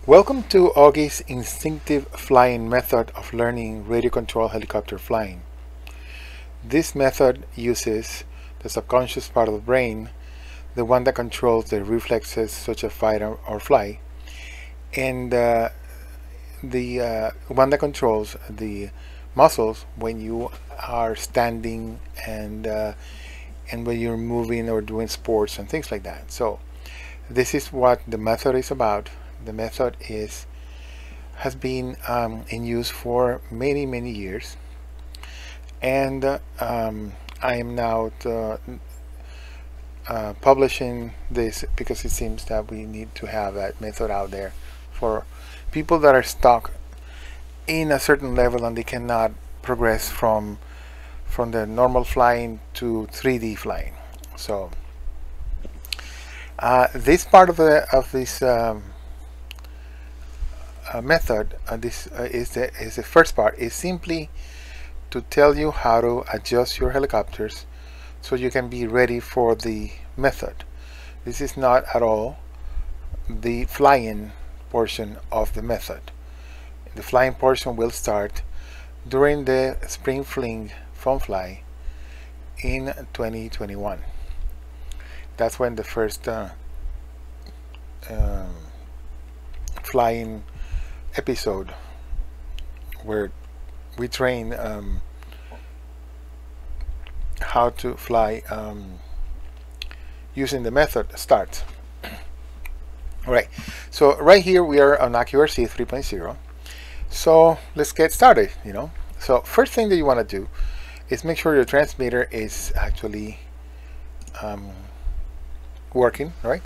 Welcome to Augie's instinctive flying method of learning radio control helicopter flying. This method uses the subconscious part of the brain, the one that controls the reflexes such as fight or fly, and the one that controls the muscles when you are standing and when you're moving or doing sports and things like that. So this is what the method is about. The method has been in use for many years, and I am now publishing this because it seems that we need to have that method out there for people that are stuck in a certain level and they cannot progress from the normal flying to 3D flying. So this part of this method, this is the first part, is simply to tell you how to adjust your helicopters so you can be ready for the method. This is not at all the flying portion of the method. The flying portion will start during the spring fling fun fly in 2021. That's when the first flying episode where we train how to fly using the method starts. Alright, so right here we are on AccuRC 3.0. So let's get started. So first thing that you want to do is make sure your transmitter is actually working, right?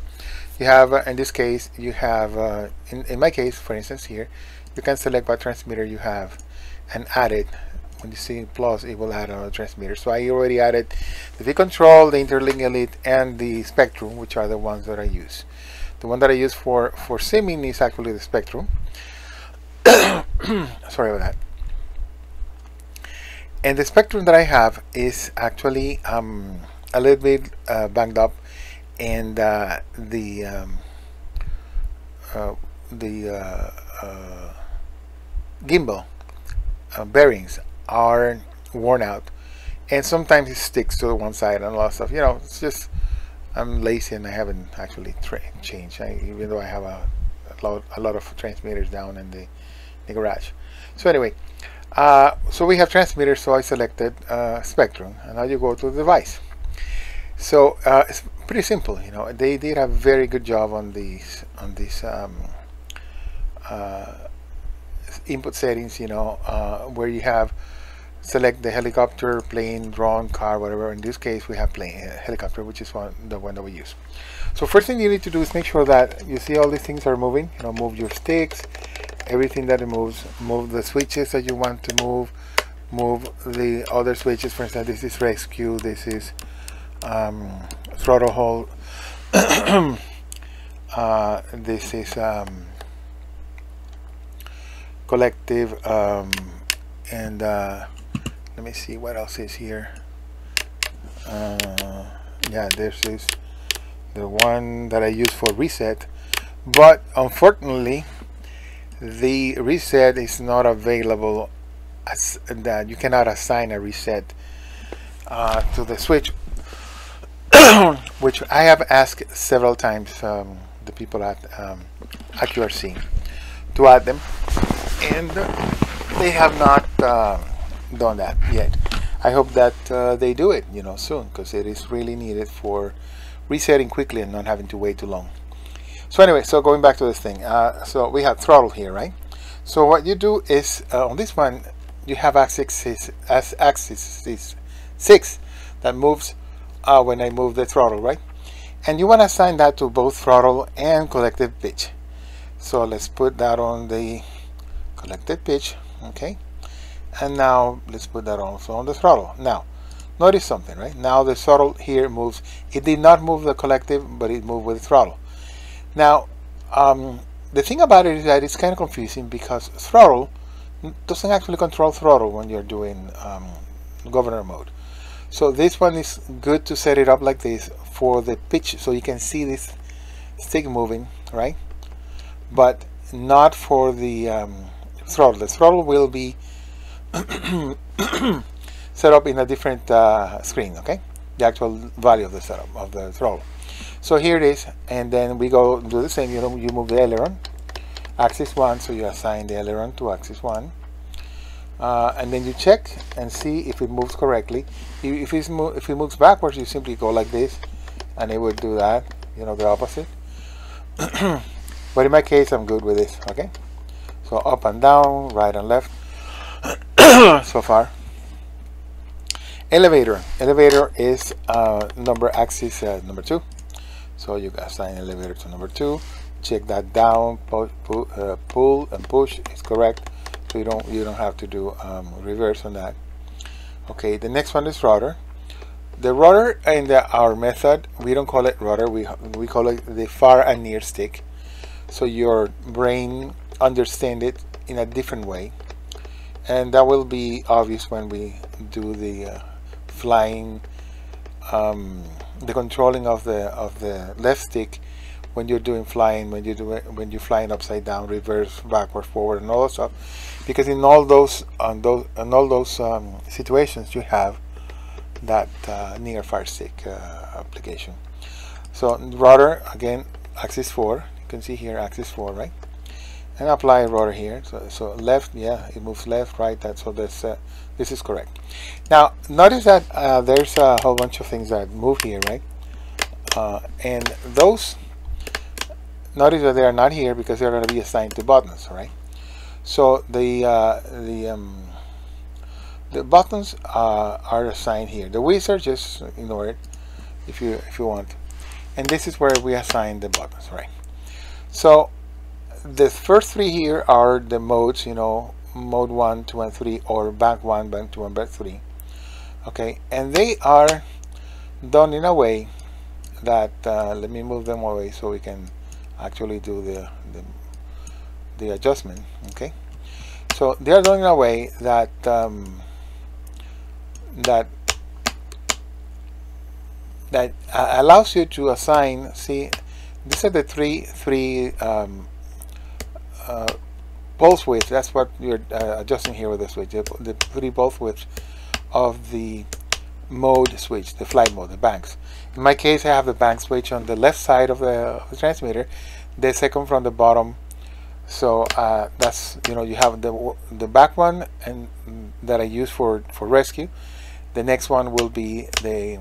You have in this case you have in my case, for instance, here you can select what transmitter you have and add it. When you see plus, it will add a transmitter. So I already added the V control, the Interlink Elite, and the Spectrum, which are the ones that I use. The one that I use for simming is actually the Spectrum. Sorry about that. And the Spectrum that I have is actually a little bit banged up, and the gimbal bearings are worn out, and sometimes it sticks to one side and a lot of stuff. It's just I'm lazy and I haven't actually changed, even though I have a lot of transmitters down in the garage. So anyway, so we have transmitters, so I selected Spectrum, and now you go to the device. So it's pretty simple. They did a very good job on these input settings, where you have select the helicopter, plane, drone, car, whatever. In this case we have plane, helicopter, which is the one that we use. So first thing you need to do is make sure that you see all these things are moving. Move your sticks, everything that it moves, move the switches that you want to move the other switches. For instance, this is rescue, this is throttle hold, this is collective, and let me see what else is here. Yeah, this is the one that I use for reset, but unfortunately the reset is not available, as that you cannot assign a reset to the switch, which I have asked several times the people at AccuRC to add them, and they have not done that yet. I hope that they do it soon, because it is really needed for resetting quickly and not having to wait too long. So anyway, so going back to this thing, so we have throttle here, right? So what you do is on this one you have axis 6 that moves when I move the throttle, right? And you want to assign that to both throttle and collective pitch. So let's put that on the collective pitch, okay? And now let's put that also on the throttle. Now notice something, right? Now the throttle here moves. It did not move the collective, but it moved with the throttle. Now the thing about it is that it's kind of confusing, because throttle doesn't actually control throttle when you're doing governor mode. So this one is good to set it up like this for the pitch, so you can see this stick moving, right? But not for the throttle. The throttle will be set up in a different screen, okay? The actual value of the setup of the throttle. So here it is, and then we go do the same. You move the aileron, axis 1, so you assign the aileron to axis 1, and then you check and see if it moves correctly. If it moves backwards, you simply go like this, and it would do that, the opposite. But in my case, I'm good with this, okay? So up and down, right and left, so far. Elevator is number axis number 2. So you assign elevator to number 2. Check that down, pull and push is correct. So you don't have to do reverse on that. Okay, the next one is rudder. The rudder in our method, we don't call it rudder. We call it the far and near stick. So your brain understands it in a different way, and that will be obvious when we do the flying, the controlling of the left stick when you're doing flying, when you're flying upside down, reverse, backward, forward, and all that stuff. Because in all those situations, you have that near far stick application. So rudder again, axis 4. You can see here axis 4, right? And apply rudder here. So left, yeah, it moves left, right. So this is correct. Now notice that there's a whole bunch of things that move here, right? And those, notice that they are not here because they're going to be assigned to buttons, right? So the buttons are assigned here. The wizard, just ignore it if you want. And this is where we assign the buttons, right? So the first 3 here are the modes, mode 1, 2, and 3, or back 1, back 2, and back 3. Okay, and they are done in a way that let me move them away so we can actually do the adjustment. Okay, so they are done in a way that that allows you to assign. See, these are the three pulse width. That's what you're adjusting here with the switch. The 3 pulse widths of the mode switch, the flight mode, the banks. In my case, I have the bank switch on the left side of the transmitter, the second from the bottom. So that's, you have the back one and that I use for rescue. The next one will be the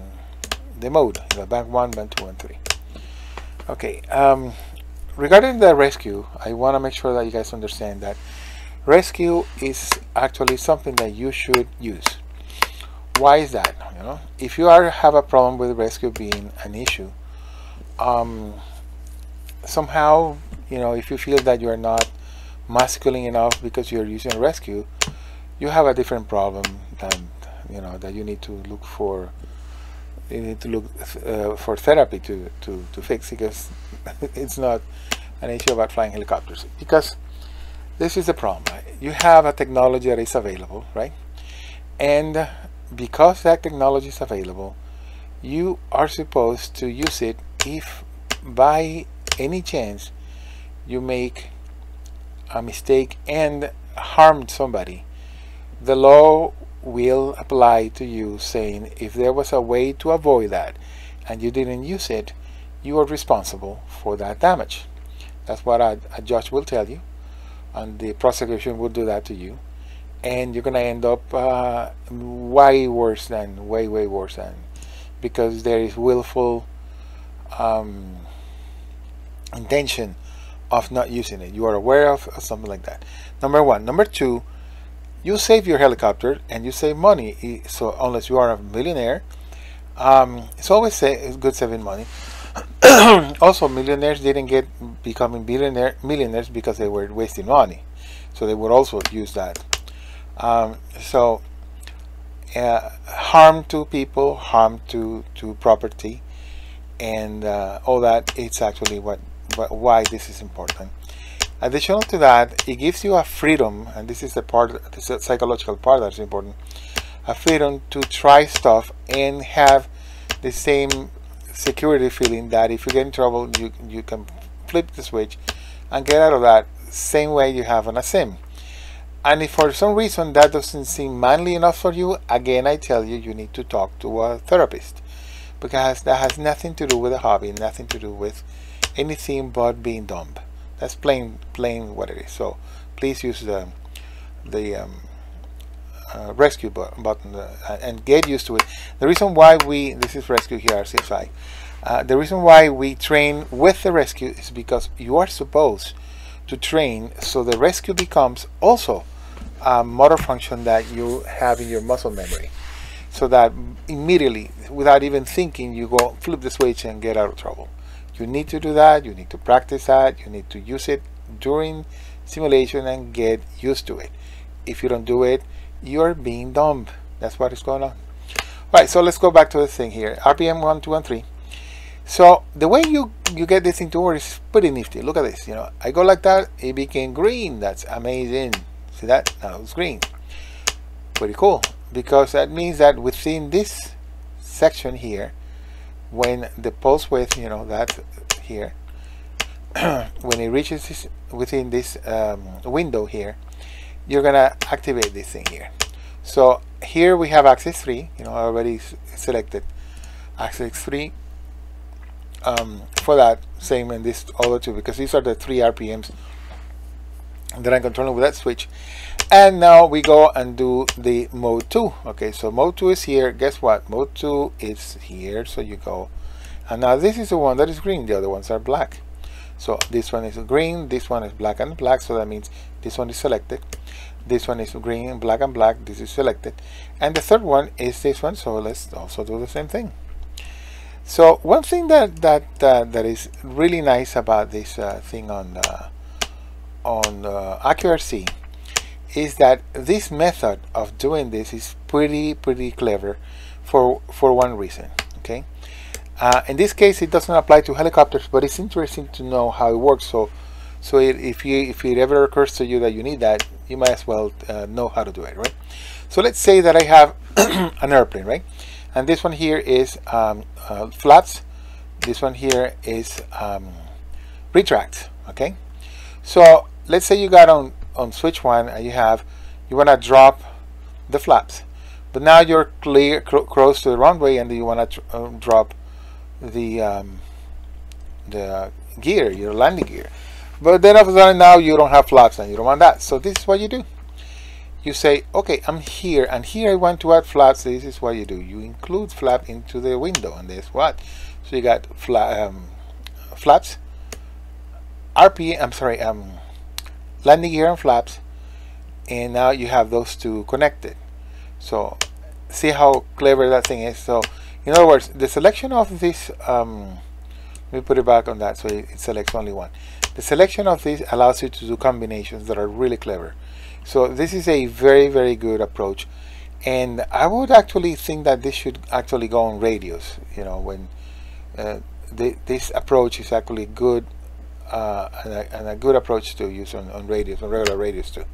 mode, the back 1, back 2, and 3. Okay. Regarding the rescue, I want to make sure that you guys understand that rescue is actually something that you should use. Why is that? If you have a problem with rescue being an issue, somehow, if you feel that you are not masculine enough because you're using rescue, you have a different problem that you need to look for. You need to look for therapy to fix, because it's not an issue about flying helicopters. Because this is the problem, right? You have a technology that is available, right? And because that technology is available, you are supposed to use it. If by any chance you make a mistake and harm somebody, the law will apply to you, saying if there was a way to avoid that and you didn't use it, you are responsible for that damage. That's what a judge will tell you, and the prosecution will do that to you, and you're gonna end up way worse than, because there is willful intention of not using it. You are aware of something like that. Number 1. Number 2, you save your helicopter and you save money. So unless you are a millionaire, it's always good saving money. Also, millionaires didn't becoming millionaires because they were wasting money, so they would also use that. Harm to people, harm to property, and all that. It's actually why this is important. Additional to that, it gives you a freedom, and this is the part, this is the psychological part that's important, a freedom to try stuff and have the same security feeling that if you get in trouble, you can flip the switch and get out of that same way you have on a sim. And if for some reason that doesn't seem manly enough for you, again I tell you, you need to talk to a therapist, because that has nothing to do with a hobby, nothing to do with anything but being dumb. That's plain what it is. So please use the rescue button and get used to it. The reason why this is rescue here, RCSI. The reason why we train with the rescue is because you are supposed to train so the rescue becomes also a motor function that you have in your muscle memory, so that immediately, without even thinking, you go flip the switch and get out of trouble. You need to do that, you need to practice that, you need to use it during simulation and get used to it. If you don't do it, you're being dumb. That's what is going on. Alright, so let's go back to the thing here. RPM 1, 2, and 3. So the way you get this thing to work is pretty nifty. Look at this. I go like that, it became green. That's amazing. See that? Now it's green. Pretty cool. Because that means that within this section here, when the pulse width, that here, when it reaches this, within this window here, you're gonna activate this thing here. So here we have axis 3. I already selected axis 3 for that. Same in this other two, because these are the 3 RPMs that I'm controlling with that switch. And now we go and do the mode 2. Okay, so mode 2 is here. Guess what? Mode 2 is here. So you go, and now this is the one that is green. The other ones are black. So this one is green, this one is black and black, so that means this one is selected. This one is green and black, this is selected. And the third one is this one, so let's also do the same thing. So one thing that is really nice about this thing on AccuRC is that this method of doing this is pretty clever for one reason. Okay, in this case it doesn't apply to helicopters, but it's interesting to know how it works. So if it ever occurs to you that you need that, you might as well know how to do it, right? So let's say that I have an airplane, right? And this one here is flaps. This one here is retract. Okay, so let's say you got on switch 1 and you want to drop the flaps, but now you're close to the runway and you want to drop the gear, your landing gear. But then all of a sudden now you don't have flaps and you don't want that. So this is what you do. You say, okay, I'm here and here I want to add flaps. This is what you do. You include flap into the window, and guess what? So you got flaps, landing gear and flaps, and now you have those two connected. So see how clever that thing is. So in other words, the selection of this, let me put it back on that so it selects only one. The selection of this allows you to do combinations that are really clever. So this is a very good approach, and I would actually think that this should actually go on radios. When this approach is actually good, and a good approach to use on radios, on regular radios too.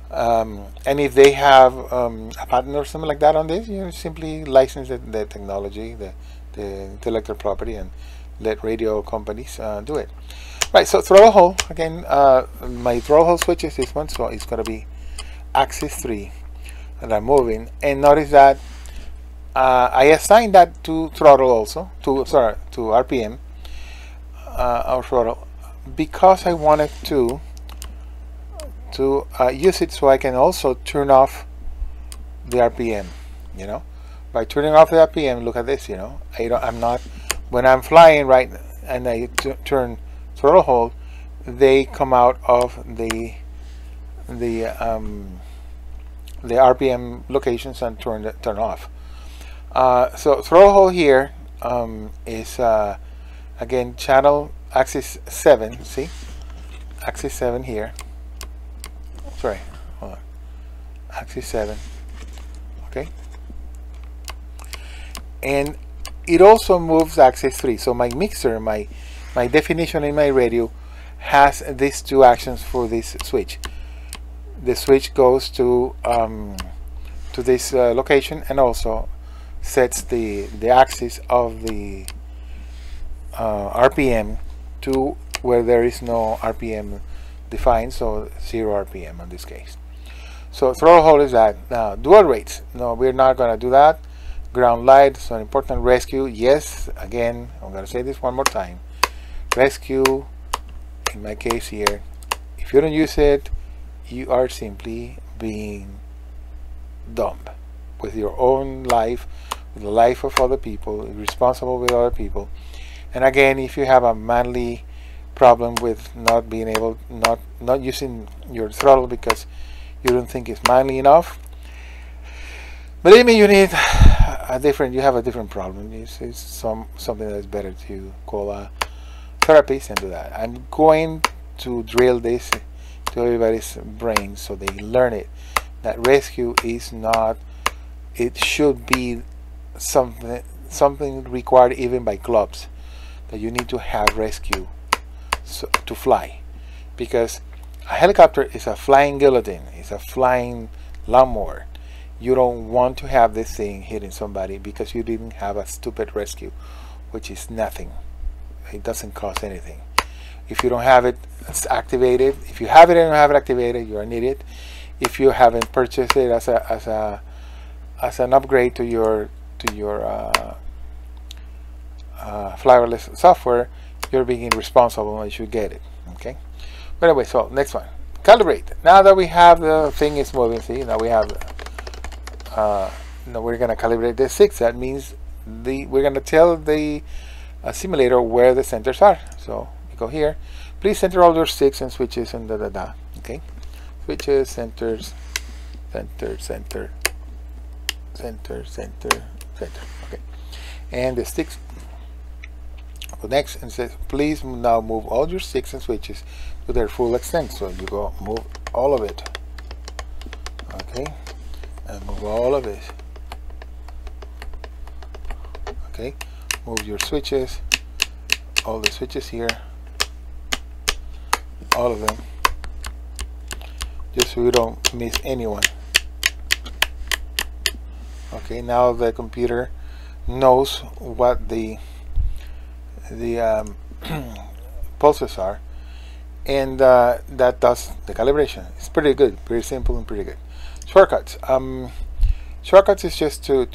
And if they have a patent or something like that on this, simply license the technology, the intellectual property, and let radio companies do it. Right, so throttle hold, again, my throttle hold switch is this one, so it's going to be axis 3 that I'm moving. And notice that I assigned that to throttle also, to RPM, or throttle, because I wanted to use it so I can also turn off the RPM. By turning off the RPM, look at this. I'm not, when I'm flying right and I turn throttle hold, they come out of the RPM locations and turn off. So throttle hold here is again channel axis 7. See, axis 7 here. Sorry, hold on. Axis 7. Okay, and it also moves axis 3. So my mixer, my definition in my radio has these two actions for this switch. The switch goes to this location and also sets the axis of the RPM to where there is no RPM defined, so 0 RPM in this case. So throttle hold is that. Now dual rates, no, we're not going to do that. Ground light, so an important rescue, yes, again, I'm going to say this one more time. Rescue, in my case here, if you don't use it, you are simply being dumb with your own life, with the life of other people, responsible with other people. And again, if you have a manly problem with not being able, not using your throttle because you don't think it's manly enough, believe me, you need you have a different problem. It's something that's better to call a therapist and do that. I'm going to drill this to everybody's brain so they learn it. That rescue is not, it should be something required even by clubs, that you need to have rescue to fly, because a helicopter is a flying guillotine, it's a flying lawnmower. You don't want to have this thing hitting somebody because you didn't have a stupid rescue, which is nothing. It doesn't cost anything. If you don't have it, it's activated. If you have it and don't have it activated, you're an idiot. If you haven't purchased it as an upgrade to your flyerless software, you're being irresponsible and you should get it. Okay. But anyway, so next one, calibrate. Now that we have the thing is moving, see, now we have now we're going to calibrate the 6. That means we're going to tell the simulator where the centers are. So you go here, please center all your sticks and switches and okay, switches, centers, center, center, center, center, center. Okay, and the sticks. Go next and says please now move all your sticks and switches to their full extent. So you go move all of it. Okay, and move all of it. Okay, move your switches, all the switches here, all of them, just so you don't miss anyone. Okay, now the computer knows what the pulses are, and that does the calibration. It's pretty good, pretty simple and pretty good. Shortcuts. Shortcuts is just to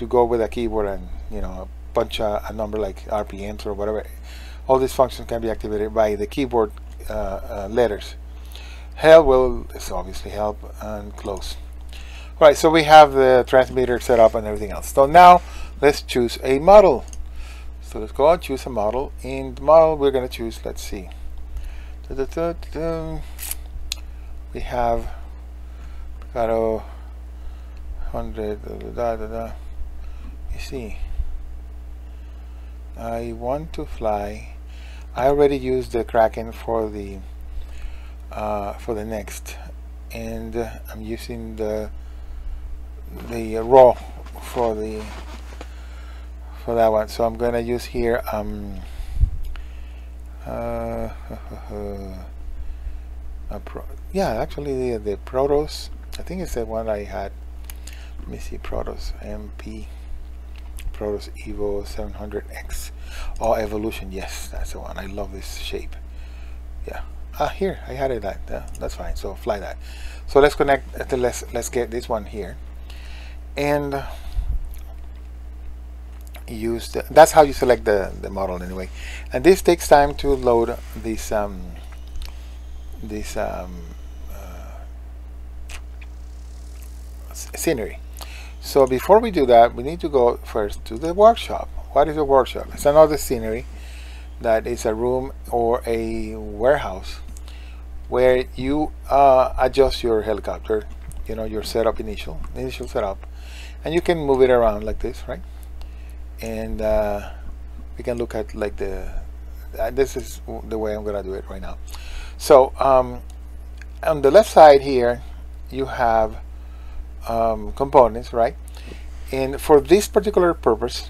go with a keyboard and, you know, punch a number like RPMs or whatever. All these functions can be activated by the keyboard letters. Help will is obviously help, and close. All right, so we have the transmitter set up and everything else. So now let's choose a model. So let's go and choose a model. In the model we're going to choose, let's see, we have got a 100. You see, I want to fly. I already used the Kraken for the next, and I'm using the raw for that one. So I'm gonna use here yeah, actually the Protos, I think it's the one I had. Let me see, Protos MP, Protos Evo 700X. Oh, Evolution, yes, that's the one. I love this shape. Yeah. Here I had it. That's fine. So fly that. So let's connect. Let's get this one here, and use the. That's how you select the model anyway. And this takes time to load this scenery. So before we do that, we need to go first to the workshop. What is a workshop? It's another scenery that is a room or a warehouse where you adjust your helicopter, you know, your setup, initial setup, and you can move it around like this, right? And we can look at like this is the way I'm gonna do it right now. So on the left side here you have components, right? And for this particular purpose,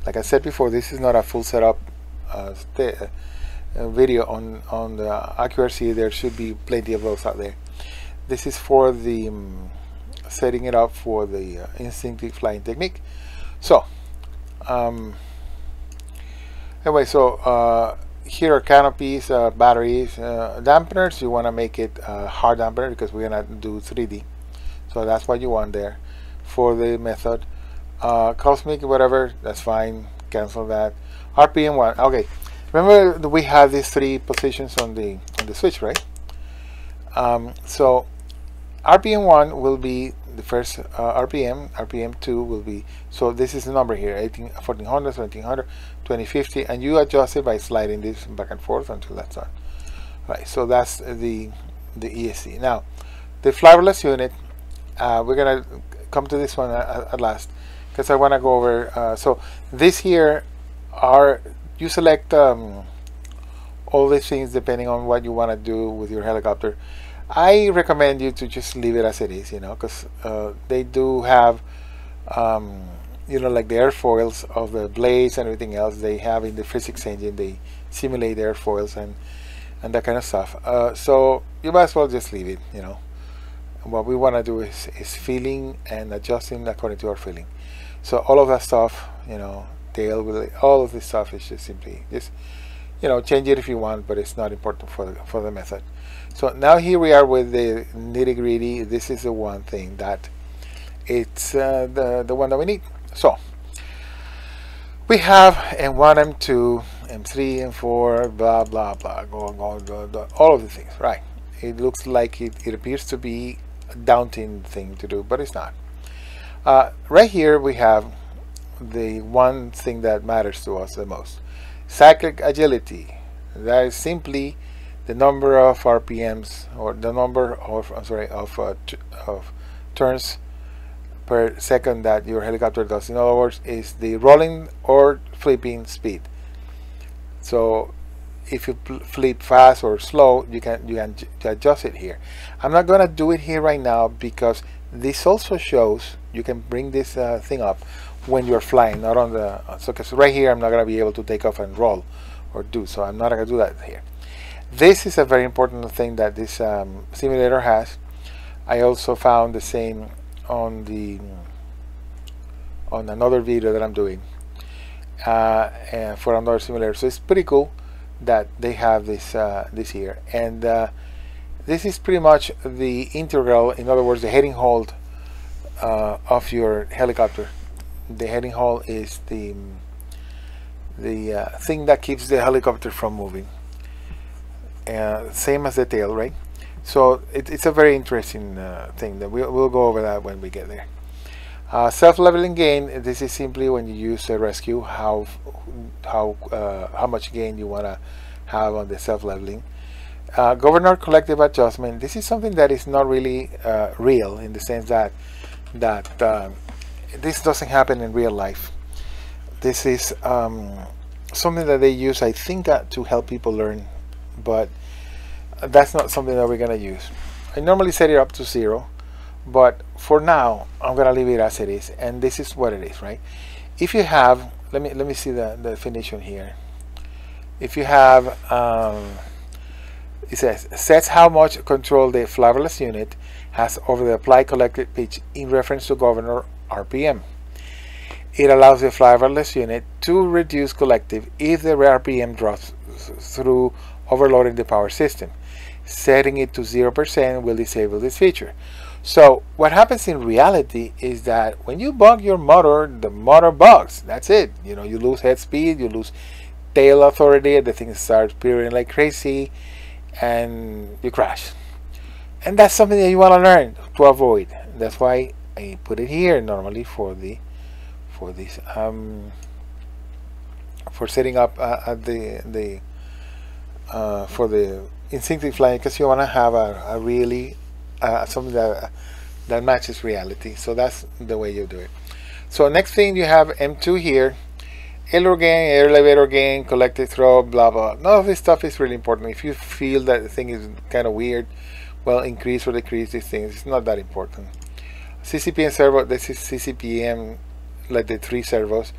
like I said before, this is not a full setup video on the AccuRC. There should be plenty of those out there. This is for the setting it up for the instinctive flying technique. So anyway, so here are canopies, batteries, dampeners. You want to make it hard dampener because we're gonna do 3D, so that's what you want there for the method. Cosmic, whatever, that's fine. Cancel that. RPM 1. Okay, remember that we have these 3 positions on the switch, right? So RPM 1 will be the first RPM. RPM 2 will be, so this is the number here, 1400, 1700, 2050, and you adjust it by sliding this back and forth until that's done. Right, so that's the ESC. Now, the flavorless unit, we're gonna come to this one at last, because I want to go over. So this here are, you select all these things depending on what you want to do with your helicopter. I recommend you to just leave it as it is, you know, because they do have, you know, like the airfoils of the blades and everything else they have in the physics engine. They simulate the airfoils and that kind of stuff. So you might as well just leave it, you know. What we want to do is feeling and adjusting according to our feeling. So all of that stuff, you know, tail, all of this stuff is just simply just, you know, change it if you want, but it's not important for the method. So now here we are with the nitty-gritty. This is the one thing that it's the one that we need. So we have M1, M2, M3, M4, blah blah blah, going on, all of the things, right? It looks like it appears to be a daunting thing to do, but it's not. Right here we have the one thing that matters to us the most: cyclic agility. That is simply the number of RPMs, or the number of of turns per second that your helicopter does. In other words, is the rolling or flipping speed. So if you flip fast or slow, you can adjust it here. I'm not going to do it here right now because this also shows you can bring this thing up when you're flying, not on the, so because right here I'm not going to be able to take off and roll or do, so I'm not going to do that here. This is a very important thing that this simulator has. I also found the same on another video that I'm doing for another simulator. So it's pretty cool that they have this this here, and this is pretty much the integral. In other words, the heading hold of your helicopter. The heading hold is the thing that keeps the helicopter from moving. Same as the tail, right? So it's a very interesting thing that we'll go over that when we get there. Self-leveling gain. This is simply when you use a rescue, how much gain you want to have on the self-leveling. Governor collective adjustment. This is something that is not really real, in the sense that this doesn't happen in real life. This is something that they use, I think, to help people learn, but that's not something that we're going to use. I normally set it up to 0, but for now I'm going to leave it as it is, and this is what it is, right? If you have, let me see the definition here. If you have it says sets how much control the flavorless unit has over the applied collective pitch in reference to governor RPM. It allows the flavorless unit to reduce collective if the RPM drops through overloading the power system. Setting it to 0% will disable this feature. So what happens in reality is that when you bug your motor, the motor bugs. That's it. You know, you lose head speed, you lose tail authority, the thing starts peering like crazy, and you crash. And that's something that you want to learn to avoid. That's why I put it here normally for setting up for the instinctive flying, because you want to have a really something that matches reality. So that's the way you do it. So next thing, you have M2 here. Aileron gain, air elevator gain, collective throw, blah blah. None of this stuff is really important. If you feel that the thing is kind of weird, well, increase or decrease these things. It's not that important. CCPM servo. This is CCPM, like the 3 servos,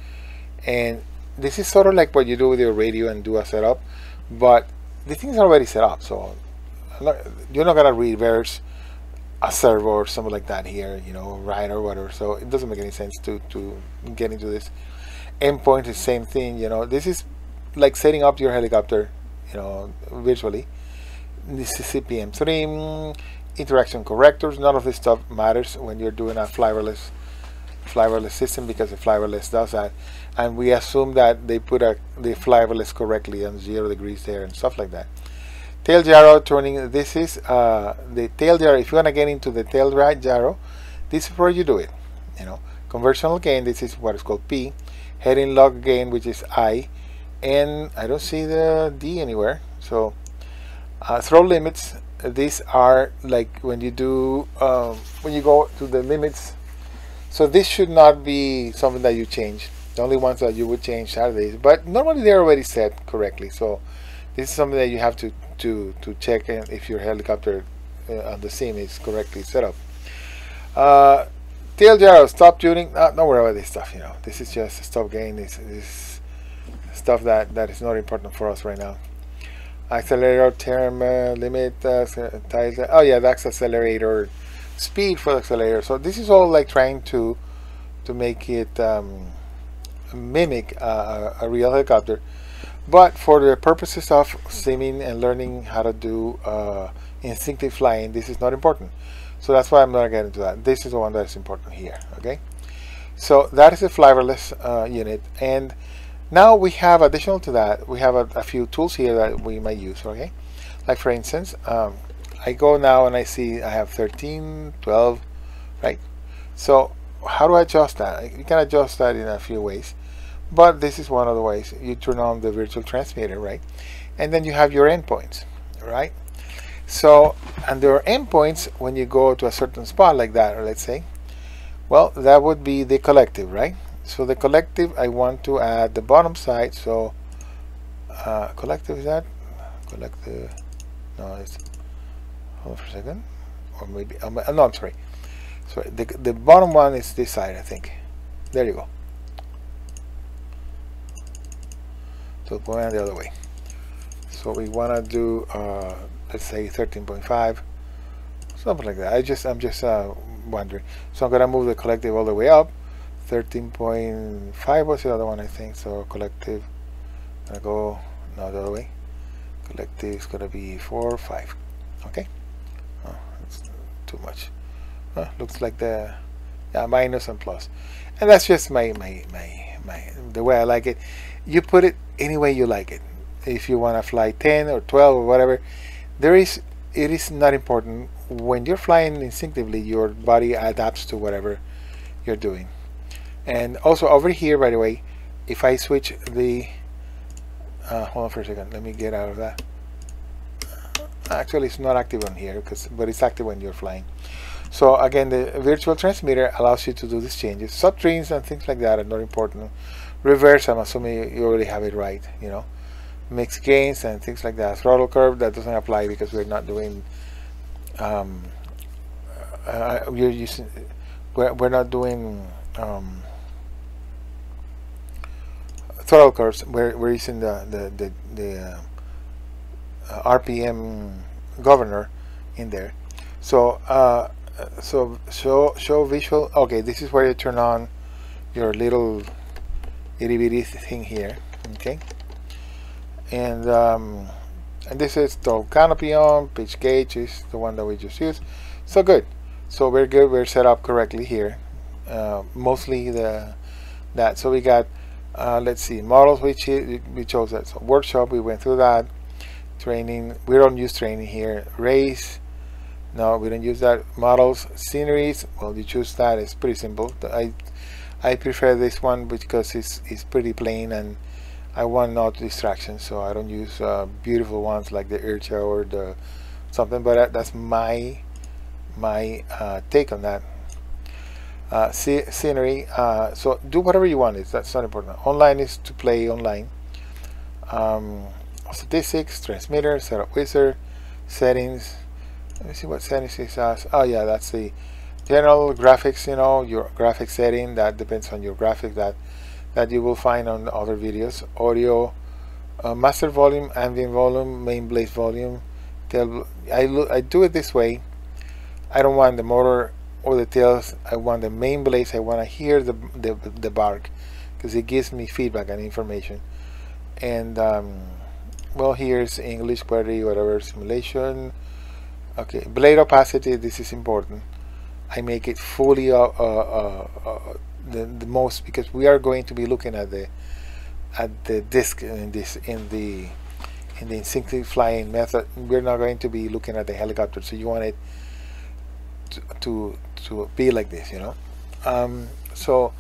and this is sort of like what you do with your radio and do a setup, but the thing is already set up, so you're not gonna reverse a servo or something like that here, you know, right or whatever. So it doesn't make any sense to get into this. Endpoint is the same thing, you know. This is like setting up your helicopter virtually. This is CPM3, interaction correctors. None of this stuff matters when you're doing a flyverless system, because the flyverless does that, and we assume that they put the flyverless correctly on 0 degrees there and stuff like that. Tail gyro turning. This is the tail gyro. If you want to get into the tail gyro, this is where you do it. Conversional gain. This is what is called P. Heading log gain, which is I, and I don't see the D anywhere. So throw limits. These are like when you do when you go to the limits. So this should not be something that you change. The only ones that you would change are these, but normally they're already set correctly. So this is something that you have to check if your helicopter on the sim is correctly set up. Tail gyro, stop tuning. Don't worry about this stuff. This is just stop gain. This is stuff that is not important for us right now. Accelerator term limit. Oh yeah, that's accelerator speed for the accelerator. So this is all like trying to make it mimic a real helicopter, but for the purposes of simming and learning how to do instinctive flying, this is not important. So that's why I'm not getting into that. This is the one that is important here. Okay, so that is a flyverless unit, and now we have, additional to that, we have a few tools here that we might use. Okay, like for instance, I go now and I see I have 13, 12, right? So how do I adjust that? You can adjust that in a few ways, but this is one of the ways. You turn on the virtual transmitter, right? And then you have your endpoints, right? So under endpoints, when you go to a certain spot like that, or let's say, well, that would be the collective, right? So the collective, I want to add the bottom side. So collective, is that collective? No, it's, hold on for a second, or maybe no, I'm sorry. So the bottom one is this side, I think. There you go. So going the other way. So we want to do let's say 13.5, something like that. I'm just wondering. So I'm gonna move the collective all the way up. 13.5 was the other one, I think. So collective, gonna go no, the other way. Collective is gonna be 4 or 5. Okay. Oh, that's too much. Looks like the minus and plus, and that's just my the way I like it. You put it any way you like it. If you want to fly 10 or 12 or whatever, it is not important. When you're flying instinctively, your body adapts to whatever you're doing. And also over here, by the way, if I switch the hold on for a second, let me get out of that. Actually, it's not active on here, but it's active when you're flying. So again, the virtual transmitter allows you to do these changes. Subtrains and things like that are not important. Reverse, I'm assuming you already have it right. Mixed gains and things like that. Throttle curve, that doesn't apply because we're not doing we're not doing throttle curves. We're using the RPM governor in there. So show visual. Okay, this is where you turn on your little itty bitty thing here. Okay, and this is the canopy on. Pitch gauge is the one that we just used. So good. So we're good. We're set up correctly here. Mostly that. So we got let's see, models. We chose that. So workshop, we went through that. Training, we don't use training here. Race, no, we don't use that. Models, sceneries, well, you choose that. It's pretty simple. I prefer this one because it's pretty plain, and I want no distractions, so I don't use beautiful ones like the air show or the something. But that's my take on that. Scenery, so do whatever you want. That's not important. Online is to play online. Statistics, transmitter, setup wizard, settings. Let me see what settings is as. Oh yeah, that's the general graphics. Your graphic setting, that depends on your graphic that you will find on other videos. Audio, master volume, ambient volume, main blade volume. I do it this way. I don't want the motor or the tails. I want the main blades. I want to hear the bark because it gives me feedback and information. And well, here's English query, whatever, simulation. Okay, blade opacity, this is important. I make it fully the most, because we are going to be looking at the disk in the instinctive flying method. We're not going to be looking at the helicopter, so you want it to be like this, you know. So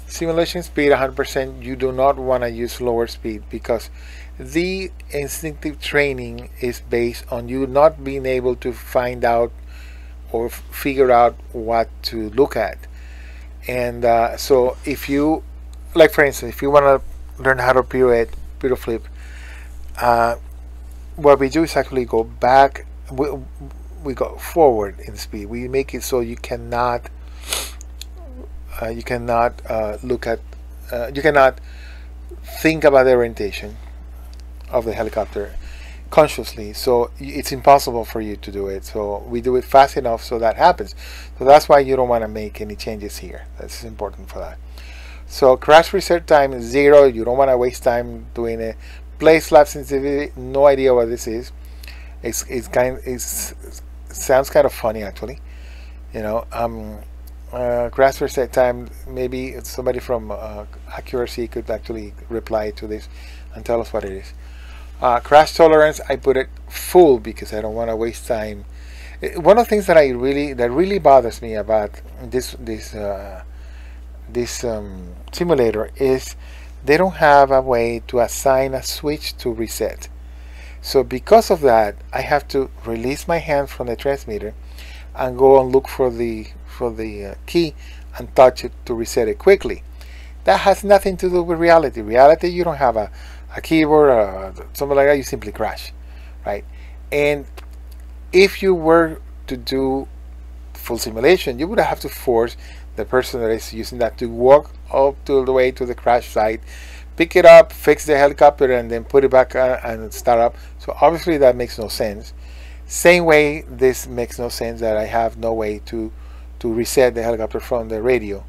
simulation speed 100%. You do not want to use lower speed, because the instinctive training is based on you not being able to find out or figure out what to look at. And so if you, like for instance, if you want to learn how to pirouette, flip, what we do is actually go back. We go forward in speed. We make it so you cannot look at you cannot think about the orientation of the helicopter consciously, so it's impossible for you to do it. So we do it fast enough so that happens. So that's why you don't want to make any changes here. That's important for that. So crash reset time is 0. You don't want to waste time doing it. Place flap sensitivity, no idea what this is. It sounds kind of funny, actually, you know. Crash reset time, maybe somebody from AccuRC could actually reply to this and tell us what it is. Crash tolerance, I put it full because I don't want to waste time. One of the things that really bothers me about this simulator is they don't have a way to assign a switch to reset. So because of that, I have to release my hand from the transmitter and go and look for the key and touch it to reset it quickly. That has nothing to do with reality. Reality, you don't have a keyboard or something like that. You simply crash, right? And if you were to do full simulation, you would have to force the person that is using that to walk up to the way to the crash site, pick it up, fix the helicopter, and then put it back and start up. So obviously that makes no sense. Same way, this makes no sense that I have no way to reset the helicopter from the radio.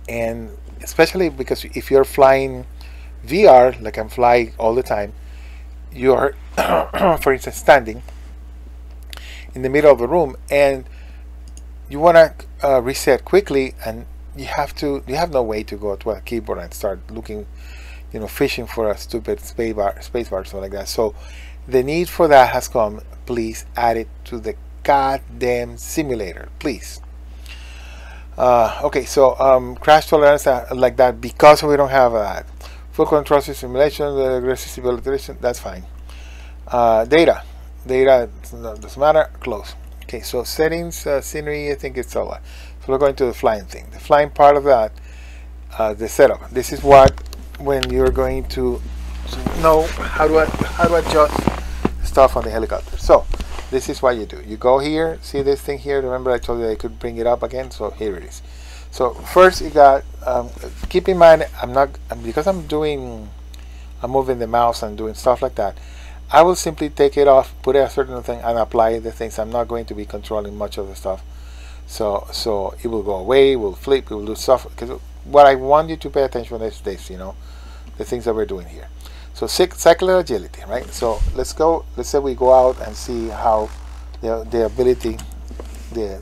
And especially because if you're flying VR, like I'm flying all the time, you're for instance standing in the middle of the room and you want to reset quickly, and you have no way to go to a keyboard and start looking, you know, fishing for a stupid space bar or something like that. So the need for that has come. Please add it to the goddamn simulator, please. Okay, so crash tolerance like that, because we don't have that. Full control simulation, the aggressive validation, that's fine. Data doesn't matter. Close. Okay, so settings, scenery, I think it's all right. So we're going to the flying thing. The flying part of that, the setup. This is what, when you're going to know how to adjust stuff on the helicopter. So this is what you do. You go here, see this thing here. Remember I told you I could bring it up again, so here it is. So first you got, keep in mind, because I'm moving the mouse and doing stuff like that, I will simply take it off, put a certain thing, and apply the things. I'm not going to be controlling much of the stuff. So it will go away, it will flip, it will do stuff. Because what I want you to pay attention is this, you know, the things that we're doing here. So cyclic agility, right? So let's say we go out and see how the ability, what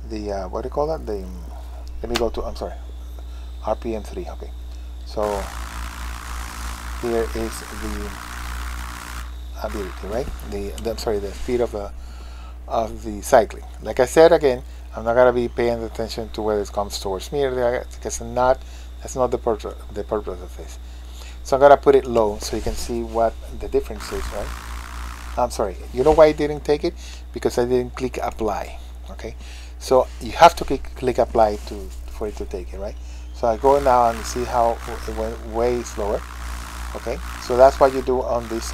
do you call that? Let me go to, I'm sorry, RPM 3. Okay, so here is the ability, right? I'm sorry, the speed of the cycling. Like I said again, I'm not gonna be paying attention to whether it comes towards me or because that's not the purpose of this. So I'm gonna put it low so you can see what the difference is, right? I'm sorry, you know why I didn't take it? Because I didn't click apply. Okay, so you have to click apply for it to take it, right? So I go now and see how it went way slower. Okay, so that's what you do on these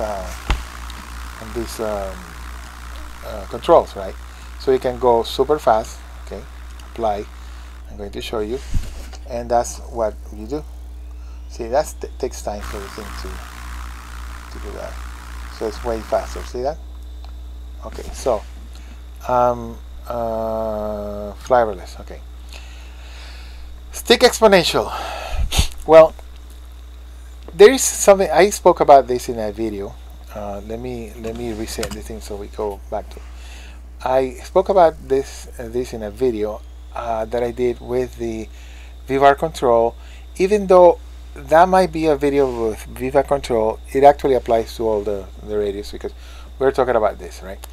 controls, right? So you can go super fast. Okay, apply. I'm going to show you, and that's what you do. See, that takes time for the thing to do that. So it's way faster. See that? Okay, so flyerless. Okay, stick exponential. Well, There is something I spoke about this in a video. Let me reset the thing so we go back to. I spoke about this in a video that I did with the VVAR control. Even though that might be a video with VVAR control, it actually applies to all the radios because we're talking about this, right?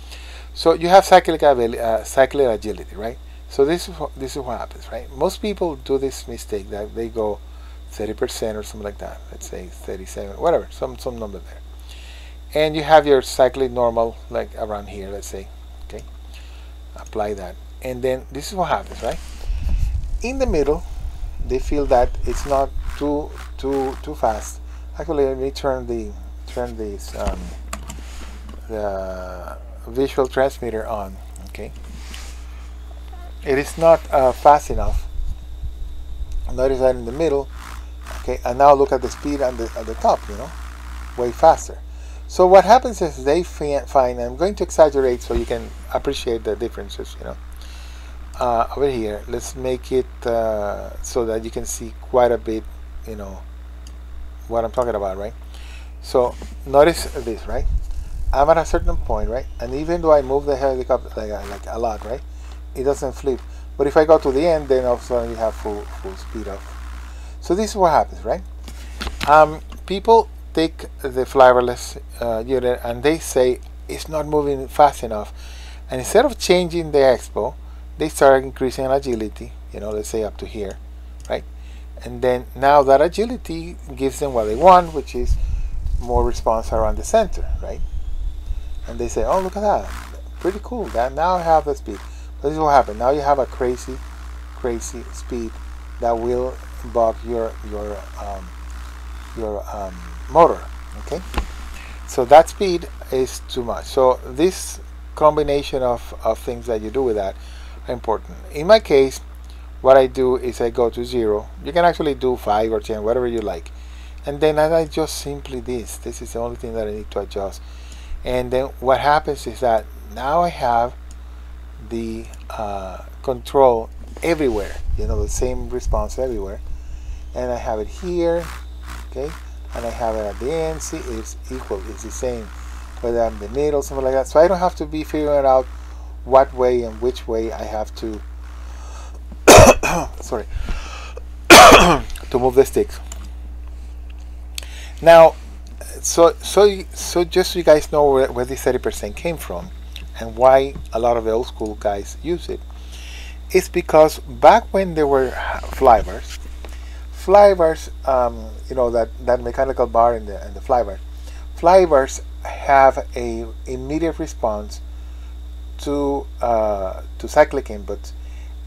So you have cyclic agility, right? So this is what happens, right? Most people do this mistake that they go 30% or something like that. Let's say 37, whatever, some number there. And you have your cyclic normal like around here, let's say. Okay, apply that, and then this is what happens, right? In the middle, they feel that it's not too fast. Actually, let me turn the visual transmitter on. Okay, it is not fast enough. Notice that in the middle. Okay, and now look at the speed at the top. You know, way faster. So what happens is they find. I'm going to exaggerate so you can appreciate the differences. You know, over here, let's make it so that you can see quite a bit. You know what I'm talking about, right? So notice this, right? I'm at a certain point, right? And even though I move the helicopter like a lot, right? It doesn't flip. But if I go to the end, then all of a sudden you have full speed up. So this is what happens, right? People take the flybarless unit and they say it's not moving fast enough. And instead of changing the expo, they start increasing agility, you know, let's say up to here, right? And then now that agility gives them what they want, which is more response around the center, right? And they say, oh, look at that, pretty cool. That now I have the speed. But this is what happened. Now you have a crazy speed that will bug your motor. Okay, so that speed is too much. So this combination of things that you do with that are important. In my case, what I do is I go to 0. You can actually do 5 or 10, whatever you like, and then I adjust simply this. This is the only thing that I need to adjust. And then what happens is that now I have the control everywhere, you know, the same response everywhere, and I have it here, okay, and I have it at the end. See, it's equal, it's the same, whether I'm in the middle, something like that. So I don't have to be figuring out what way and which way I have to sorry to move the sticks. Now, so just so you guys know where this 30% came from and why a lot of the old school guys use it, it's because back when there were flybars, you know, that mechanical bar in the flybars have a immediate response to cyclic inputs,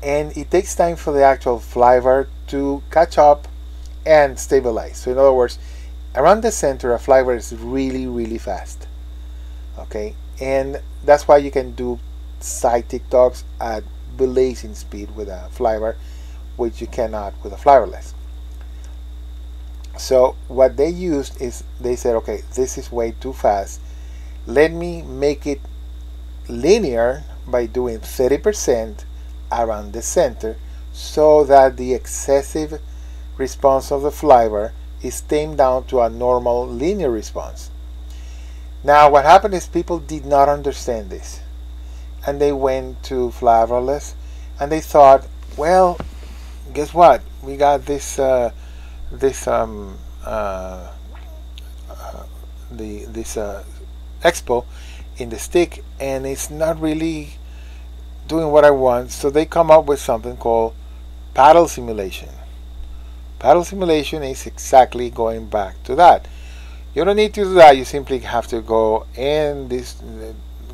and it takes time for the actual flybar to catch up and stabilize. So in other words, around the center, a flybar is really fast. Okay, and that's why you can do side tick-tocks at blazing speed with a flybar, which you cannot with a flybarless. So what they used is they said, okay, this is way too fast. Let me make it linear by doing 30% around the center, so that the excessive response of the flybar is tamed down to a normal linear response. Now what happened is people did not understand this, and they went to flybarless and they thought, well, guess what, we got this expo in the stick, and it's not really doing what I want. So they come up with something called paddle simulation. Paddle simulation is exactly going back to that. You don't need to do that. You simply have to go and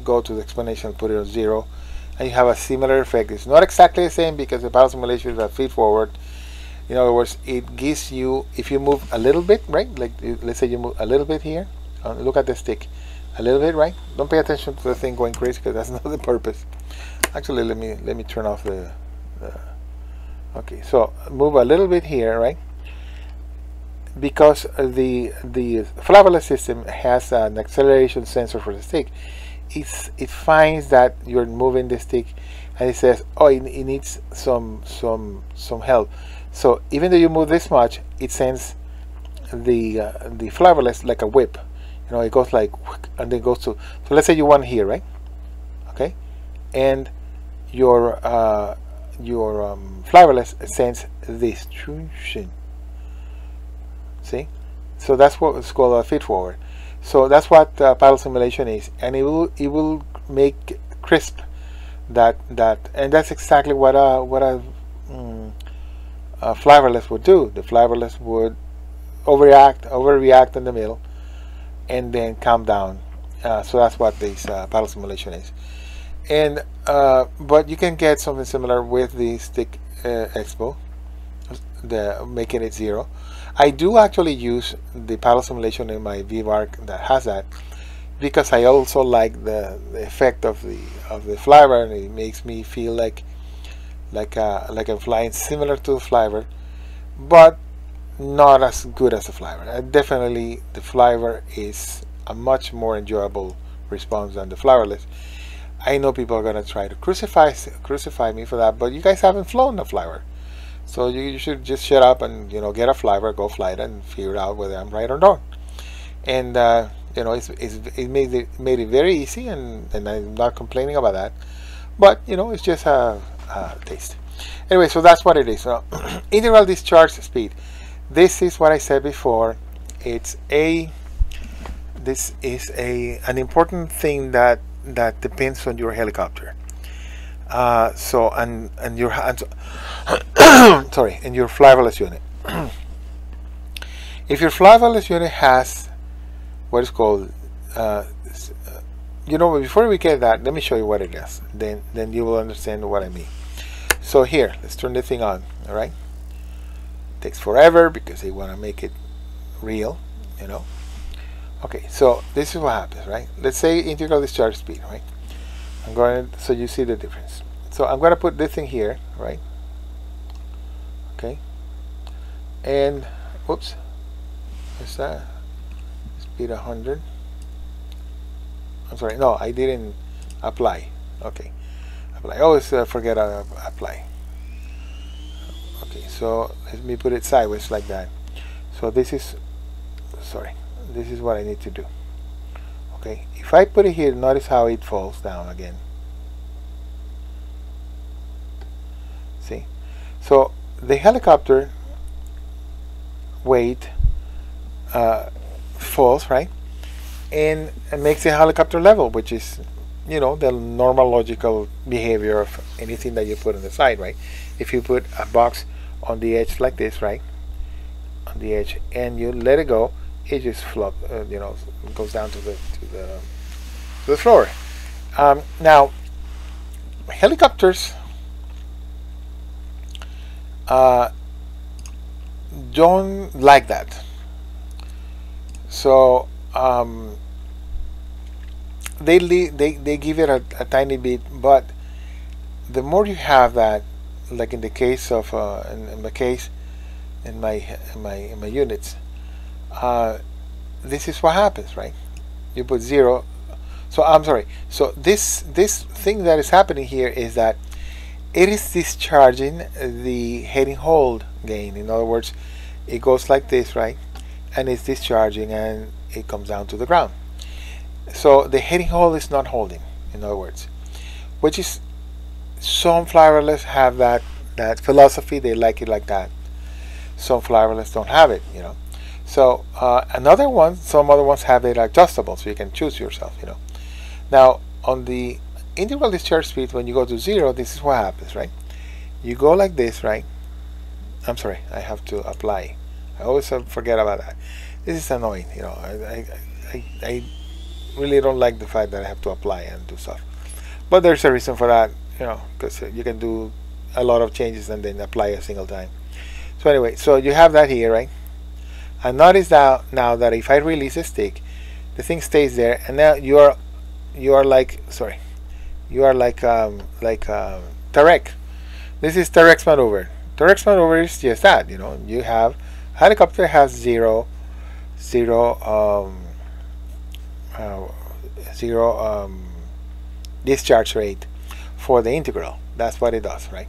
go to the explanation, put it on 0, and you have a similar effect. It's not exactly the same because the paddle simulation is a feed forward. In other words, it gives you, if you move a little bit, right? Like let's say you move a little bit here. Look at the stick, a little bit, right? Don't pay attention to the thing going crazy because that's not the purpose. Actually, let me turn off the okay. So move a little bit here, right? Because the flybarless system has an acceleration sensor for the stick. It finds that you're moving the stick, and it says, oh, it needs some help. So even though you move this much, it sends the flybarless like a whip. You know, it goes like, and then goes to. So let's say you want here, right? Okay, and your flybarless sends this. See, so that's what is called a feed forward. So that's what paddle simulation is, and it will make crisp that, and that's exactly what a flybarless would do. The flybarless would overreact in the middle, and then calm down. So that's what this paddle simulation is. And but you can get something similar with the stick expo, making it 0. I do actually use the paddle simulation in my VBark that has that, because I also like the effect of the flybar, and it makes me feel like I'm flying similar to the flybar, but not as good as the flybar. Definitely the flybar is a much more enjoyable response than the flybarless. I know people are gonna try to crucify me for that, but you guys haven't flown a flybar, so you should just shut up and, you know, get a flybar, go fly it, and figure out whether I'm right or not. And you know, it made it very easy, and I'm not complaining about that. But you know, it's just a taste. Anyway, so that's what it is. So, integral discharge speed. This is what I said before. This is an important thing that depends on your helicopter. So and your sorry, and your flybarless unit. If your flybarless unit has what is called, you know, before we get that, let me show you what it is. Then you will understand what I mean. So here, let's turn the thing on. All right. Takes forever because they want to make it real, you know. Okay, so this is what happens, right? Let's say integral discharge speed, right? I'm going to, so you see the difference. So I'm going to put this thing here, right? Okay. And whoops, what's that? Speed 100. I'm sorry, no, I didn't apply. Okay, apply. I always forget to apply. Okay, so let me put it sideways like that. So this is, sorry, this is what I need to do. Okay, if I put it here, notice how it falls down again. See, so the helicopter weight falls, right, and it makes the helicopter level, which is, you know, the normal logical behavior of anything that you put on the side, right? If you put a box on the edge like this, right, on the edge, and you let it go, it just flop, you know, goes down to the floor. Now, helicopters don't like that. So they give it a tiny bit, but the more you have that, like in the case of in my units, this is what happens, right? You put 0. So I'm sorry. So this thing that is happening here is that it is discharging the heading hold gain. In other words, it goes like this, right? And it's discharging, and it comes down to the ground. So the heading hold is not holding, in other words, which is, some flybarless have that philosophy. They like it like that. Some flybarless don't have it, you know. So some other ones have it adjustable, so you can choose yourself, you know. Now on the integral discharge speed, when you go to 0, this is what happens, right? You go like this, right? I'm sorry, I have to apply. I always forget about that. This is annoying, you know. I really don't like the fact that I have to apply and do stuff, but there's a reason for that, you know, because you can do a lot of changes and then apply a single time. So anyway, so you have that here, right? And notice now that if I release a stick, the thing stays there, and now you are like, sorry, you are like Tarek. This is Tarek's maneuver. Tarek's maneuver is just that, you know. You have helicopter has zero discharge rate for the integral. That's what it does, right?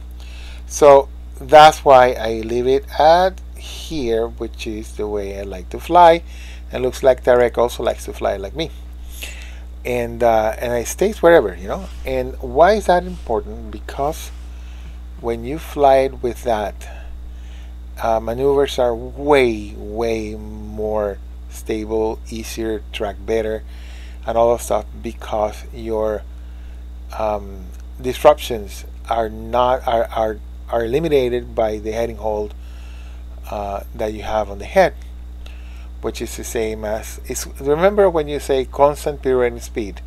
So that's why I leave it at here, which is the way I like to fly, and looks like Tarek also likes to fly like me. And I stays wherever, you know. And why is that important? Because when you fly it with that, maneuvers are way more stable, easier, track better, and all of stuff, because your disruptions are not are eliminated by the heading hold that you have on the head, which is the same as remember when you say constant pirouetting speed.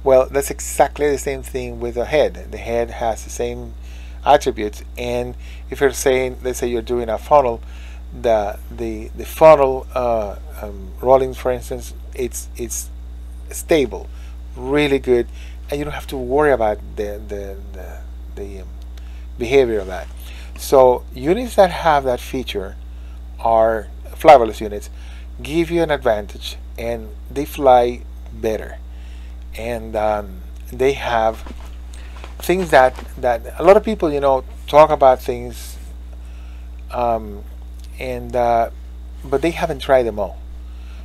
Well, that's exactly the same thing with the head. The head has the same attributes, and if you're saying, let's say you're doing a funnel, the funnel rolling, for instance, it's stable, really good, and you don't have to worry about the behavior of that. So units that have that feature are flybarless units, give you an advantage, and they fly better, and they have things that a lot of people, you know, talk about things, but they haven't tried them all.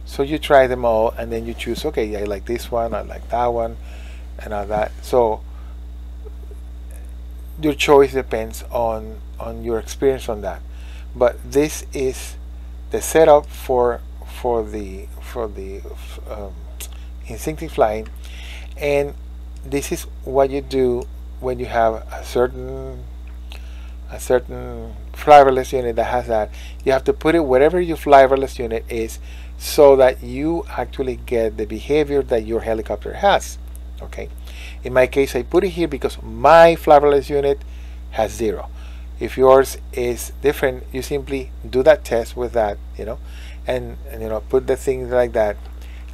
So you try them all, and then you choose, okay, I like this one, I like that one, and all that. So your choice depends on your experience on that. But this is the setup for the instinctive flying, and this is what you do when you have a certain flybarless unit that has that. You have to put it wherever your flybarless unit is, so that you actually get the behavior that your helicopter has. Okay, in my case, I put it here because my flybarless unit has 0. If yours is different, you simply do that test with that, you know, and you know, put the things like that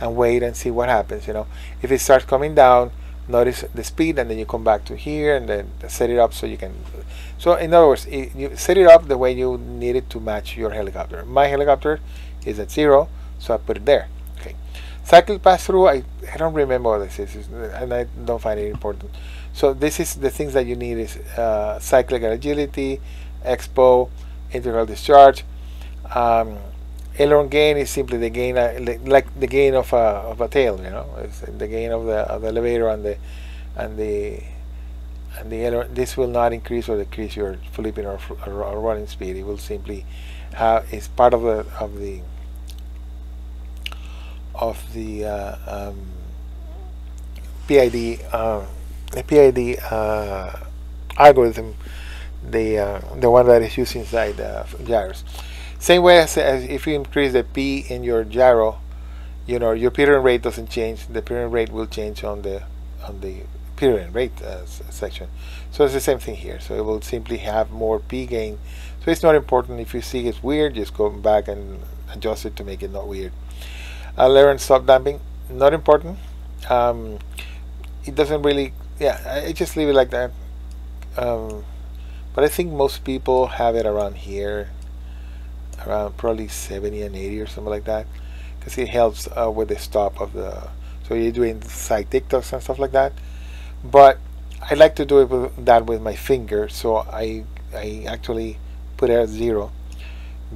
and wait and see what happens. You know, if it starts coming down, notice the speed, and then you come back to here and then set it up so you can. So in other words, you set it up the way you need it to match your helicopter. My helicopter is at 0, so I put it there. Okay, cycle pass through. I don't remember what this is, and I don't find it important. So this is the things that you need is cyclic agility, expo, integral discharge. Aileron gain is simply the gain, like the gain of a tail. You know, it's the gain of the elevator and the aileron. This will not increase or decrease your flipping or running speed. It will simply have, it's part of the PID. The PID algorithm, the one that is used inside gyros. Same way as if you increase the P in your gyro, you know, your pirouetting rate doesn't change. The pirouetting rate will change on the pirouetting rate section. So it's the same thing here. So it will simply have more P gain. So it's not important. If you see it's weird, just go back and adjust it to make it not weird. Aileron stop damping, not important. It doesn't really, yeah, I just leave it like that. But I think most people have it around here, around probably 70 and 80 or something like that, because it helps with the stop of the, so you're doing side TikToks and stuff like that. But I like to do it with that with my finger, so I actually put it at 0,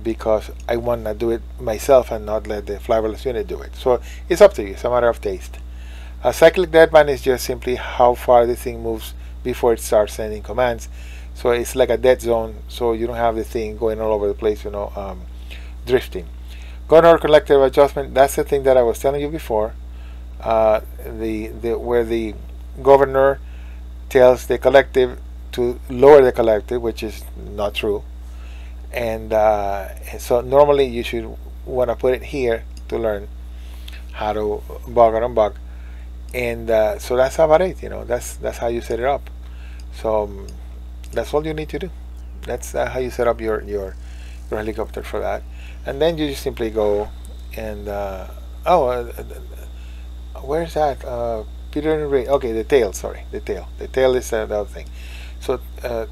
because I want to do it myself and not let the flybarless unit do it. So it's up to you, it's a matter of taste. A cyclic deadband is just simply how far the thing moves before it starts sending commands. So it's like a dead zone, so you don't have the thing going all over the place, you know, drifting. Governor collective adjustment, that's the thing that I was telling you before, where the governor tells the collective to lower the collective, which is not true. And so normally you should want to put it here to learn how to bug or unbug. And so that's about it, you know, that's how you set it up. So that's all you need to do. That's how you set up your helicopter for that. And then you just simply go and where's that pirouetting rate? Okay, the tail, sorry, the tail is the other thing. So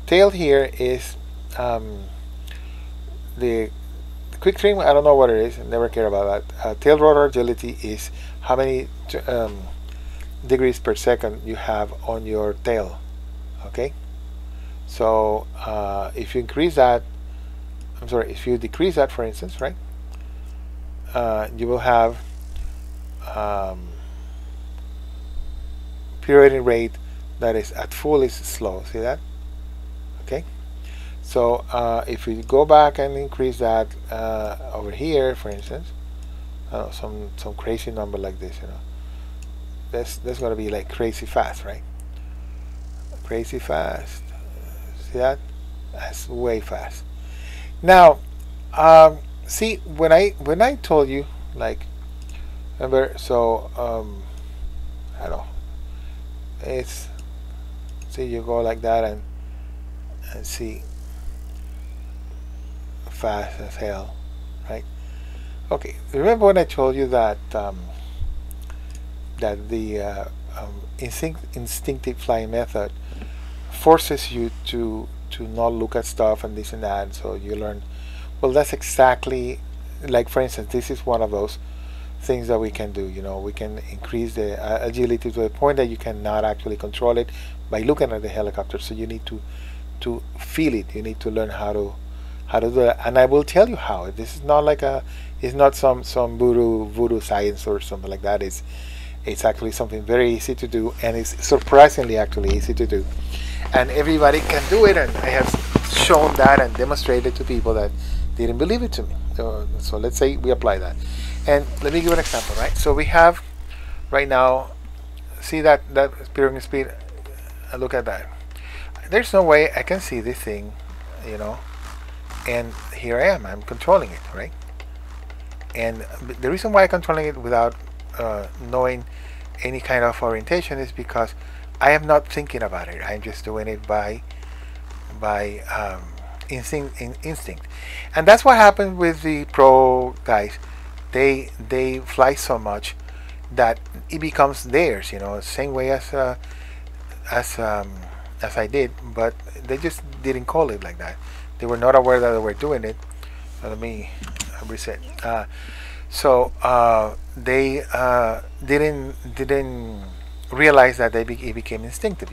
tail here is the quick trim. I don't know what it is, I never care about that. Tail rotor agility is how many degrees per second you have on your tail. Okay, so if you increase that, I'm sorry, if you decrease that, for instance, right, you will have pirouetting rate that is at full is slow. See that? Okay. So if we go back and increase that over here, for instance, some crazy number like this, that's going to be like crazy fast, right? Crazy fast. See that? That's way fast. Now, see, when I told you, like, remember, so I don't know, it's, see, you go like that and see, fast as hell, right? Okay, remember when I told you that that the instinctive flying method forces you to not look at stuff and this and that, so you learn. Well, that's exactly, like, for instance, this is one of those things that we can do. We can increase the agility to the point that you cannot actually control it by looking at the helicopter. So you need to feel it. You need to learn how to do that, and I will tell you how. This is not like it's not some voodoo science or something like that. It's actually something very easy to do, and it's surprisingly actually easy to do, and everybody can do it. And I have shown that and demonstrated to people that didn't believe it to me. So let's say we apply that, and let me give an example. Right, so we have right now, see that pirouetting speed. Look at that. There's no way I can see this thing, and here I am. I'm controlling it, right? And the reason why I'm controlling it without knowing any kind of orientation is because I am not thinking about it. I'm just doing it by instinct. And that's what happened with the pro guys. They fly so much that it becomes theirs. Same way as I did, but they just didn't call it like that. They were not aware that they were doing it. Let me reset. So they didn't realize that it became instinctive,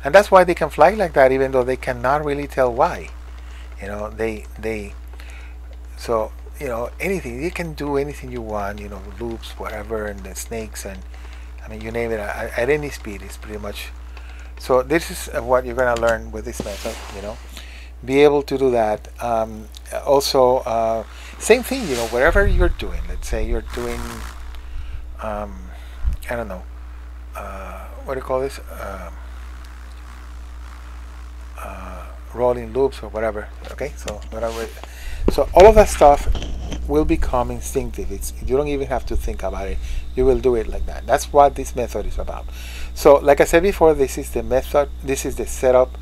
and that's why they can fly like that, even though they cannot really tell why. So anything, you can do anything you want, loops, whatever, and the snakes, and I mean, you name it, at any speed. It's pretty much. So this is what you're going to learn with this method, be able to do that. Also, same thing, wherever you're doing. Let's say you're doing, I don't know, what do you call this? Rolling loops or whatever. Okay, so whatever. So all of that stuff will become instinctive. You don't even have to think about it. You will do it like that. That's what this method is about. So, like I said before, this is the method. This is the setup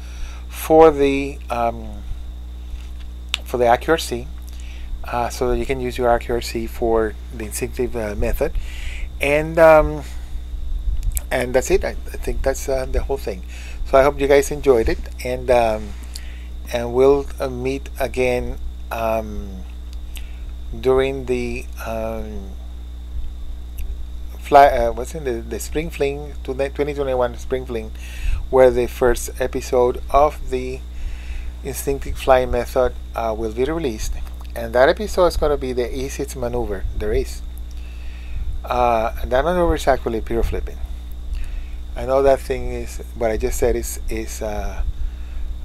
for the AccuRC, so that you can use your AccuRC for the instinctive method, and that's it. I think that's the whole thing. So I hope you guys enjoyed it, and we'll meet again during the the Spring Fling 2021 Spring Fling, where the first episode of the instinctive flying method will be released, and that episode is going to be the easiest maneuver there is. And that maneuver is actually pure flipping. I know that thing is what I just said is a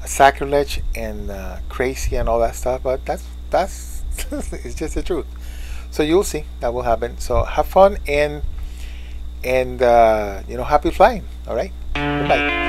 sacrilege and crazy and all that stuff, but that's it's just the truth. So you'll see that will happen. So have fun and happy flying. All right. Goodbye.